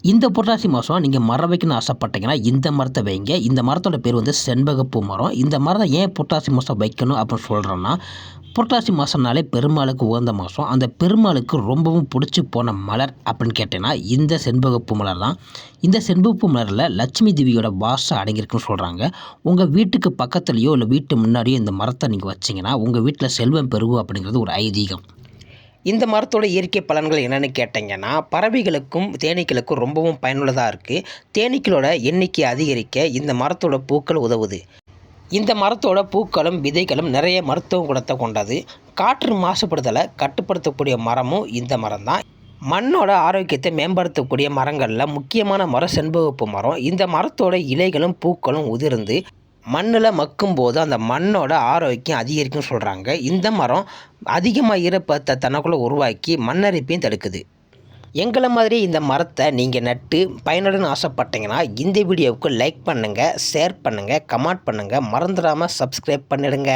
இந்த புரட்டாசி மாதம் நீங்கள் மரம் வைக்கணும்னு ஆசைப்பட்டீங்கன்னா இந்த மரத்தை வைங்க. இந்த மரத்தோட பேர் வந்து செண்பகப்பூ மரம். இந்த மரத்தை ஏன் புரட்டாசி மாதம் வைக்கணும் அப்படின்னு சொல்கிறேன்னா, புரட்டாசி மாதம்னாலே பெருமாளுக்கு உகந்த மாதம். அந்த பெருமாளுக்கு ரொம்பவும் பிடிச்சி போன மலர் அப்படின்னு கேட்டேன்னா இந்த செண்பகப்பூ மலர் தான். இந்த செண்பகப்பூ மலரில் லட்சுமி தேவியோட வாசம் அடங்கியிருக்குன்னு சொல்கிறாங்க. உங்கள் வீட்டுக்கு பக்கத்துலேயோ இல்லை வீட்டு முன்னாடியோ இந்த மரத்தை நீங்கள் வச்சிங்கன்னா உங்கள் வீட்டில் செல்வம் பெருகும் அப்படிங்கிறது ஒரு ஐதீகம். இந்த மரத்தோட இயற்கை பலன்கள் என்னென்னு கேட்டிங்கன்னா, பறவைகளுக்கும் தேனீக்களுக்கும் ரொம்பவும் பயனுள்ளதாக இருக்குது. தேனீக்களோட எண்ணிக்கை அதிகரிக்க இந்த மரத்தோட பூக்கள் உதவுது. இந்த மரத்தோட பூக்களும் விதைகளும் நிறைய மருத்துவ குணத்தை கொண்டது. காற்று மாசுபடுதலை கட்டுப்படுத்தக்கூடிய மரமும் இந்த மரம் தான். மண்ணோட ஆரோக்கியத்தை மேம்படுத்தக்கூடிய மரங்களில் முக்கியமான மரம் செண்பகப்பூ மரம். இந்த மரத்தோட இலைகளும் பூக்களும் உதிர்ந்து மண்ணில் மக்கும்போது அந்த மண்ணோட ஆரோக்கியம் அதிகரிக்கும்னு சொல்கிறாங்க. இந்த மரம் அதிகமாக ஈரப்பதத்தை தனக்குள்ளே உருவாக்கி மண்ணரிப்பையும் தடுக்குது. எங்களை மாதிரி இந்த மரத்தை நீங்கள் நட்டு பயனுடன் ஆசைப்பட்டீங்கன்னா இந்த வீடியோவுக்கு லைக் பண்ணுங்கள், ஷேர் பண்ணுங்கள், கமெண்ட் பண்ணுங்கள், மறந்துடாமல் சப்ஸ்கிரைப் பண்ணிடுங்க.